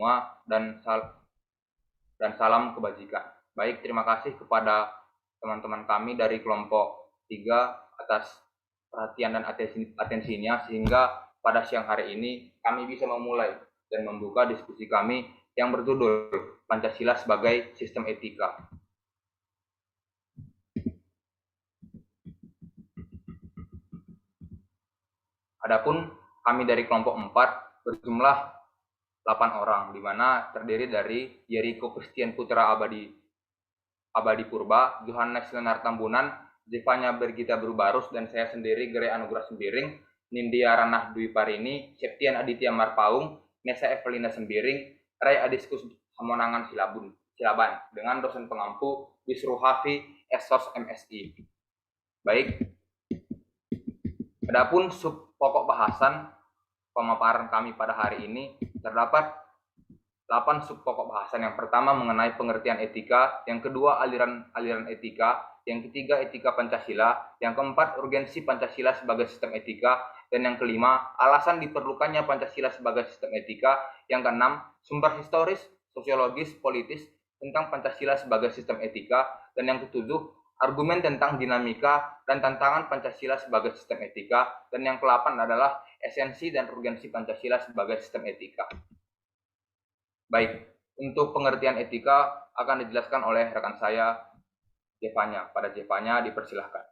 semua dan salam kebajikan. Baik, terima kasih kepada teman-teman kami dari kelompok 3 atas perhatian dan atensinya, sehingga pada siang hari ini kami bisa memulai dan membuka diskusi kami yang berjudul Pancasila sebagai Sistem Etika. Adapun kami dari kelompok 4 berjumlah 8 orang, di mana terdiri dari Jericho Christian Putra Abadi Purba, Johannes Lenar Tambunan, Zevanya Bergita Berubarus, dan saya sendiri, Gere Anugrah Sembiring, Nindya Ranah Dwi Parini, Septian Aditya Marpaung, Nesa Evelina Sembiring, Ray Adiskus Hamonangan Silaban, dengan dosen pengampu Wisru Hafi, Esos MSI. Baik, adapun sub pokok bahasan pemaparan kami pada hari ini terdapat 8 sub pokok bahasan. Yang pertama mengenai pengertian etika, yang kedua aliran etika, yang ketiga etika Pancasila, yang keempat urgensi Pancasila sebagai sistem etika, dan yang kelima alasan diperlukannya Pancasila sebagai sistem etika, yang keenam sumber historis, sosiologis, politis tentang Pancasila sebagai sistem etika, dan yang ketujuh argumen tentang dinamika dan tantangan Pancasila sebagai sistem etika, dan yang ke-8 adalah esensi dan urgensi Pancasila sebagai sistem etika. Baik, untuk pengertian etika akan dijelaskan oleh rekan saya, Jevanya. Pada Jevanya dipersilahkan.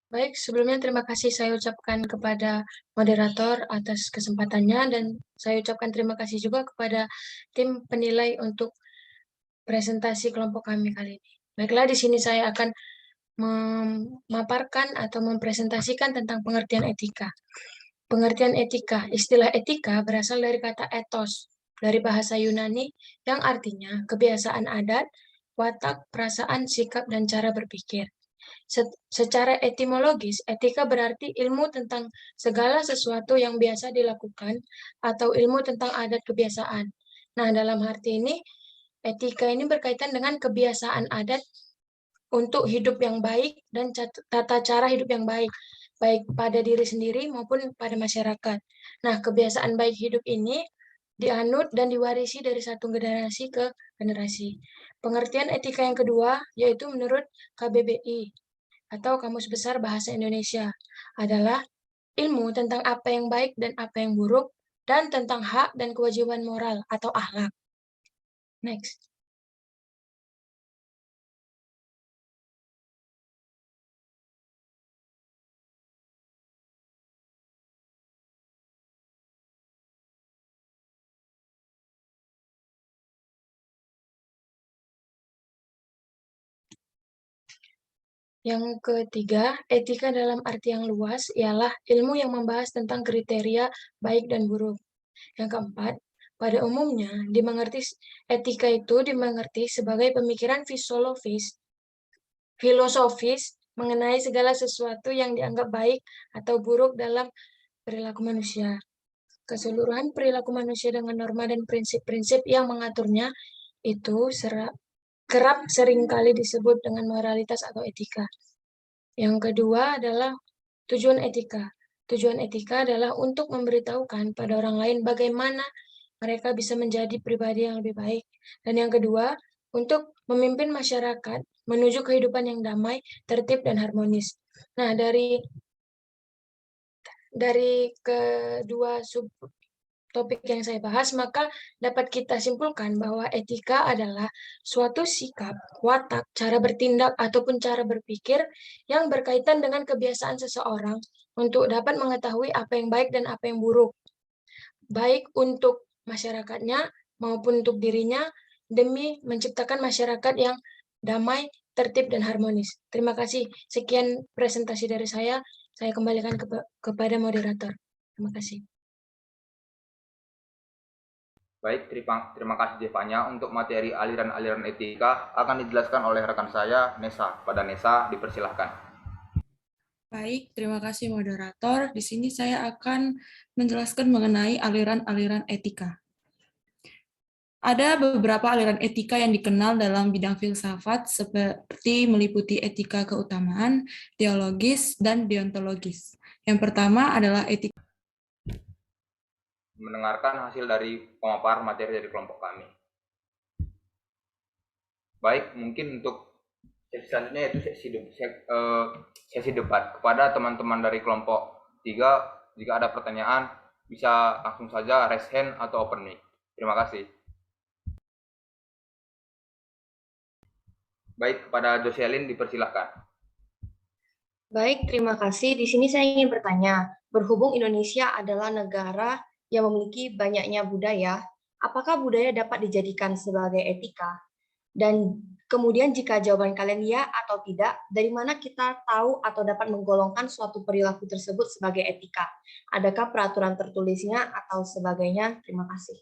Baik, sebelumnya terima kasih saya ucapkan kepada moderator atas kesempatannya, dan saya ucapkan terima kasih juga kepada tim penilai untuk presentasi kelompok kami kali ini. Baiklah, di sini saya akan memaparkan atau mempresentasikan tentang pengertian etika. Pengertian etika, istilah etika berasal dari kata ethos, dari bahasa Yunani yang artinya kebiasaan adat, watak, perasaan, sikap, dan cara berpikir. Secara etimologis, etika berarti ilmu tentang segala sesuatu yang biasa dilakukan atau ilmu tentang adat kebiasaan. Nah, dalam arti ini, etika ini berkaitan dengan kebiasaan adat untuk hidup yang baik dan tata cara hidup yang baik pada diri sendiri maupun pada masyarakat. Nah, kebiasaan baik hidup ini dianut dan diwarisi dari satu generasi ke generasi. Pengertian etika yang kedua, yaitu menurut KBBI, atau Kamus Besar Bahasa Indonesia, adalah ilmu tentang apa yang baik dan apa yang buruk, dan tentang hak dan kewajiban moral atau akhlak. Next. Yang ketiga, etika dalam arti yang luas ialah ilmu yang membahas tentang kriteria baik dan buruk. Yang keempat, pada umumnya etika itu dimengerti sebagai pemikiran filosofis mengenai segala sesuatu yang dianggap baik atau buruk dalam perilaku manusia. Keseluruhan perilaku manusia dengan norma dan prinsip-prinsip yang mengaturnya itu kerap seringkali disebut dengan moralitas atau etika. Yang kedua adalah tujuan etika. Tujuan etika adalah untuk memberitahukan pada orang lain bagaimana mereka bisa menjadi pribadi yang lebih baik. Dan yang kedua, untuk memimpin masyarakat menuju kehidupan yang damai, tertib, dan harmonis. Nah, dari kedua topik yang saya bahas, maka dapat kita simpulkan bahwa etika adalah suatu sikap, watak, cara bertindak, ataupun cara berpikir yang berkaitan dengan kebiasaan seseorang untuk dapat mengetahui apa yang baik dan apa yang buruk, baik untuk masyarakatnya maupun untuk dirinya, demi menciptakan masyarakat yang damai, tertib, dan harmonis. Terima kasih. Sekian presentasi dari saya kembalikan kepada moderator. Terima kasih. Baik, terima kasih Jevanya. Untuk materi aliran-aliran etika akan dijelaskan oleh rekan saya, Nesa. Pada Nesa, dipersilahkan. Baik, terima kasih moderator. Di sini saya akan menjelaskan mengenai aliran-aliran etika. Ada beberapa aliran etika yang dikenal dalam bidang filsafat seperti meliputi etika keutamaan, teologis, dan deontologis. Yang pertama adalah etika. mendengarkan hasil dari pemaparan materi dari kelompok kami. Baik, mungkin untuk sesi selanjutnya yaitu sesi debat. Kepada teman-teman dari kelompok 3, jika ada pertanyaan bisa langsung saja raise hand atau open mic. Terima kasih. Baik, kepada Jocelyn dipersilahkan. Baik, terima kasih. Di sini saya ingin bertanya, berhubung Indonesia adalah negara yang memiliki banyaknya budaya, apakah budaya dapat dijadikan sebagai etika? Dan kemudian jika jawaban kalian ya atau tidak, dari mana kita tahu atau dapat menggolongkan suatu perilaku tersebut sebagai etika? Adakah peraturan tertulisnya atau sebagainya? Terima kasih.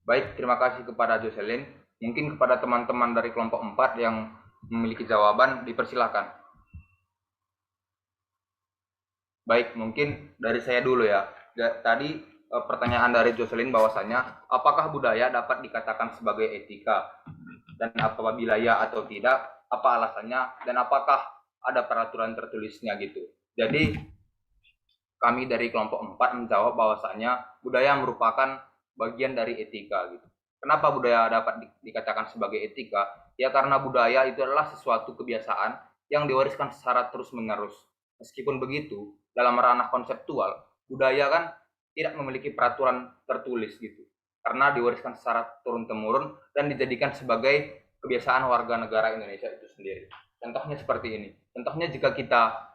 Baik, terima kasih kepada Jocelyn. Mungkin kepada teman-teman dari kelompok 4 yang memiliki jawaban, dipersilakan. Baik, mungkin dari saya dulu ya. Tadi pertanyaan dari Jocelyn bahwasanya, apakah budaya dapat dikatakan sebagai etika? Dan apabila ya atau tidak, apa alasannya? Dan apakah ada peraturan tertulisnya gitu? Jadi, kami dari kelompok 4 menjawab bahwasanya budaya merupakan bagian dari etika gitu. Kenapa budaya dapat dikatakan sebagai etika? Ya karena budaya itu adalah sesuatu kebiasaan yang diwariskan secara terus-menerus. Meskipun begitu, dalam ranah konseptual, budaya kan tidak memiliki peraturan tertulis gitu. Karena diwariskan secara turun-temurun dan dijadikan sebagai kebiasaan warga negara Indonesia itu sendiri. Contohnya seperti ini. Contohnya jika kita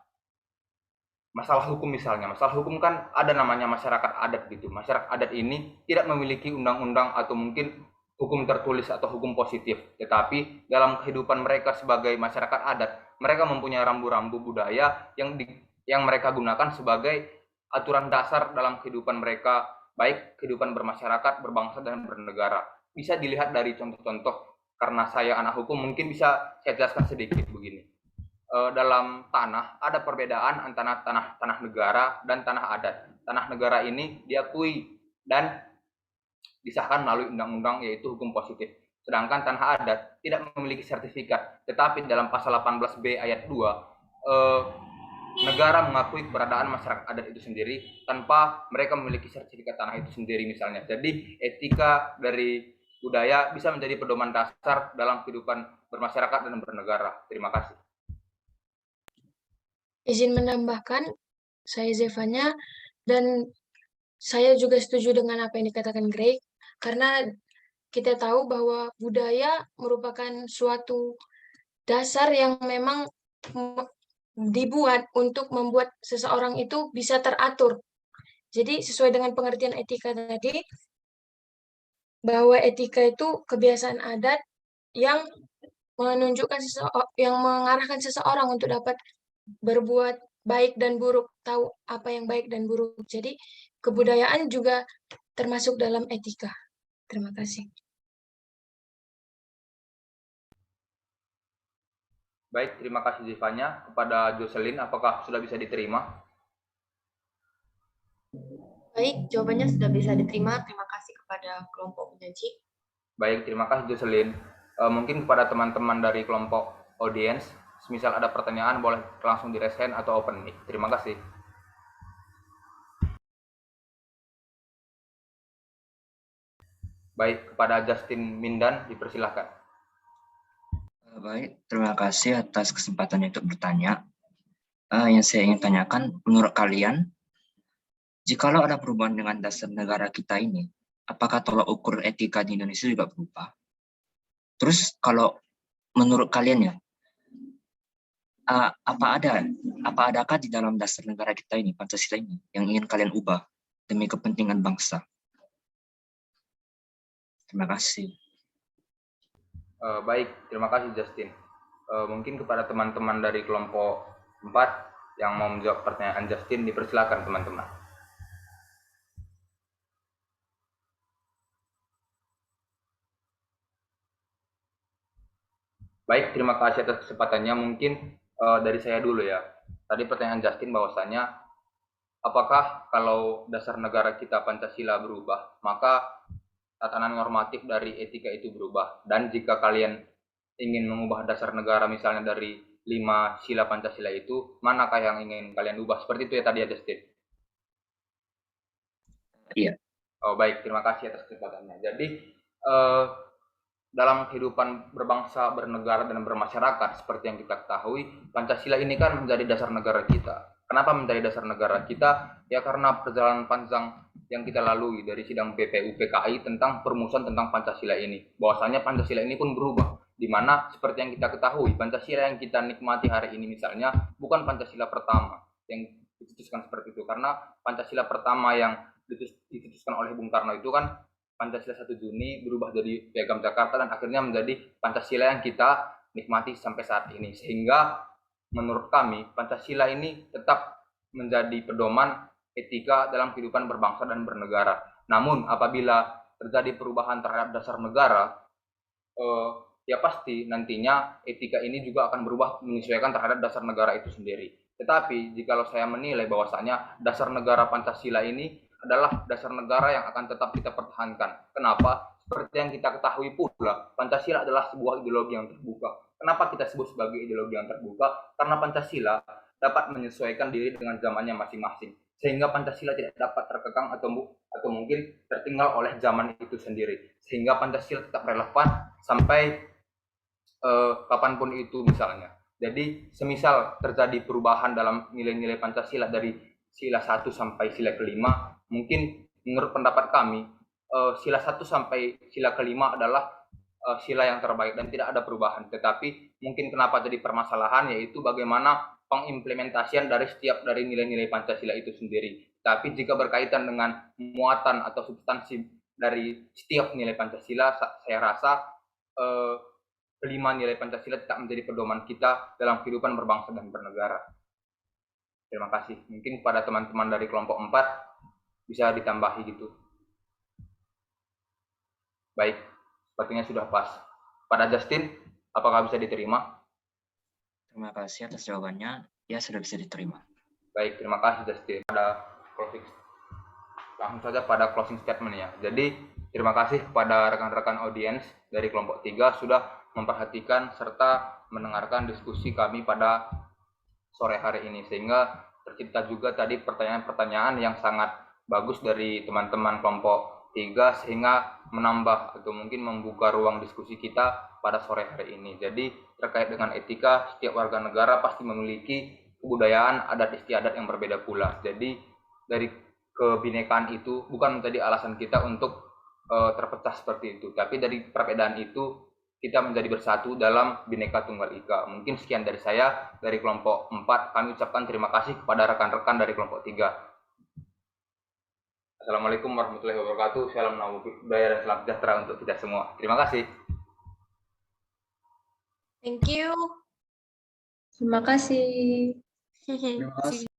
masalah hukum misalnya, masalah hukum kan ada namanya masyarakat adat gitu. Masyarakat adat ini tidak memiliki undang-undang atau mungkin hukum tertulis atau hukum positif, tetapi dalam kehidupan mereka sebagai masyarakat adat, mereka mempunyai rambu-rambu budaya yang mereka gunakan sebagai aturan dasar dalam kehidupan mereka, baik kehidupan bermasyarakat, berbangsa dan bernegara. Bisa dilihat dari contoh-contoh, karena saya anak hukum mungkin bisa saya jelaskan sedikit begini. Dalam tanah ada perbedaan antara tanah negara dan tanah adat. Tanah negara ini diakui dan disahkan melalui undang-undang yaitu hukum positif. Sedangkan tanah adat tidak memiliki sertifikat, tetapi dalam pasal 18B ayat 2 negara mengakui keberadaan masyarakat adat itu sendiri tanpa mereka memiliki sertifikat tanah itu sendiri misalnya. Jadi etika dari budaya bisa menjadi pedoman dasar dalam kehidupan bermasyarakat dan bernegara. Terima kasih. Izin menambahkan, saya Zevanya, dan saya juga setuju dengan apa yang dikatakan Greg, karena kita tahu bahwa budaya merupakan suatu dasar yang memang dibuat untuk membuat seseorang itu bisa teratur. Jadi sesuai dengan pengertian etika tadi, bahwa etika itu kebiasaan adat yang menunjukkan yang mengarahkan seseorang untuk dapat berbuat baik dan buruk, tahu apa yang baik dan buruk. Jadi kebudayaan juga termasuk dalam etika. Terima kasih. Baik, terima kasih Zivanya. Kepada Jocelyn, apakah sudah bisa diterima? Baik, jawabannya sudah bisa diterima. Terima kasih kepada kelompok penyaji. Baik, terima kasih Jocelyn. Mungkin kepada teman-teman dari kelompok audiens, semisal ada pertanyaan boleh langsung di raise hand atau open mic. Terima kasih. Baik, kepada Justin Mindan dipersilahkan. Baik, terima kasih atas kesempatannya untuk bertanya. Yang saya ingin tanyakan, menurut kalian, jikalau ada perubahan dengan dasar negara kita ini, apakah tolak ukur etika di Indonesia juga berubah? Terus kalau menurut kalian ya, apa adakah di dalam dasar negara kita ini, Pancasila ini, yang ingin kalian ubah demi kepentingan bangsa? Terima kasih. Baik, terima kasih Justin. Mungkin kepada teman-teman dari kelompok 4 yang mau menjawab pertanyaan Justin, dipersilakan teman-teman. Baik, terima kasih atas kesempatannya. Mungkin dari saya dulu ya. Tadi pertanyaan Justin bahwasanya, apakah kalau dasar negara kita Pancasila berubah, maka tatanan normatif dari etika itu berubah? Dan jika kalian ingin mengubah dasar negara misalnya dari 5 sila Pancasila itu, manakah yang ingin kalian ubah? Seperti itu ya tadi ya Justin. Iya. Oh baik, terima kasih atas kesempatannya. Jadi dalam kehidupan berbangsa, bernegara, dan bermasyarakat, seperti yang kita ketahui, Pancasila ini kan menjadi dasar negara kita. Kenapa menjadi dasar negara kita? Ya karena perjalanan panjang yang kita lalui dari sidang PPU PKI tentang perumusan tentang Pancasila ini. Bahwasanya Pancasila ini pun berubah, di mana seperti yang kita ketahui, Pancasila yang kita nikmati hari ini misalnya bukan Pancasila pertama yang dicetuskan seperti itu. Karena Pancasila pertama yang dicetuskan oleh Bung Karno itu kan Pancasila 1 Juni berubah jadi Piagam Jakarta dan akhirnya menjadi Pancasila yang kita nikmati sampai saat ini. Sehingga menurut kami Pancasila ini tetap menjadi pedoman etika dalam kehidupan berbangsa dan bernegara. Namun apabila terjadi perubahan terhadap dasar negara, ya pasti nantinya etika ini juga akan berubah menyesuaikan terhadap dasar negara itu sendiri. Tetapi jikalau saya menilai bahwasanya dasar negara Pancasila ini adalah dasar negara yang akan tetap kita pertahankan. Kenapa? Seperti yang kita ketahui pula, Pancasila adalah sebuah ideologi yang terbuka. Kenapa kita sebut sebagai ideologi yang terbuka? Karena Pancasila dapat menyesuaikan diri dengan zamannya masing-masing. Sehingga Pancasila tidak dapat terkekang atau mungkin tertinggal oleh zaman itu sendiri. Sehingga Pancasila tetap relevan sampai kapanpun itu misalnya. Jadi semisal terjadi perubahan dalam nilai-nilai Pancasila dari sila 1 sampai sila kelima, mungkin menurut pendapat kami sila 1 sampai sila kelima adalah sila yang terbaik dan tidak ada perubahan. Tetapi mungkin kenapa jadi permasalahan yaitu bagaimana pengimplementasian dari setiap dari nilai-nilai Pancasila itu sendiri. Tapi jika berkaitan dengan muatan atau substansi dari setiap nilai Pancasila, saya rasa kelima nilai Pancasila tetap menjadi pedoman kita dalam kehidupan berbangsa dan bernegara. Terima kasih. Mungkin kepada teman-teman dari kelompok 4 bisa ditambahi gitu. Baik, sepertinya sudah pas. Pada Justin, apakah bisa diterima? Terima kasih atas jawabannya. Ya, sudah bisa diterima. Baik, terima kasih Justin. Langsung saja pada closing statement ya. Jadi, terima kasih kepada rekan-rekan audiens dari kelompok 3 sudah memperhatikan serta mendengarkan diskusi kami pada sore hari ini. Sehingga tercipta juga tadi pertanyaan-pertanyaan yang sangat bagus dari teman-teman kelompok 3 sehingga menambah atau mungkin membuka ruang diskusi kita pada sore hari ini. Jadi terkait dengan etika, setiap warga negara pasti memiliki kebudayaan, adat istiadat yang berbeda pula. Jadi dari kebinekaan itu bukan menjadi alasan kita untuk terpecah seperti itu, tapi dari perbedaan itu kita menjadi bersatu dalam Bhinneka Tunggal Ika. Mungkin sekian dari saya, dari kelompok 4. Kami ucapkan terima kasih kepada rekan-rekan dari kelompok 3. Assalamualaikum warahmatullahi wabarakatuh. Salam nama budaya dan salam sejahtera untuk kita semua. Terima kasih. Thank you. Terima kasih. Terima kasih.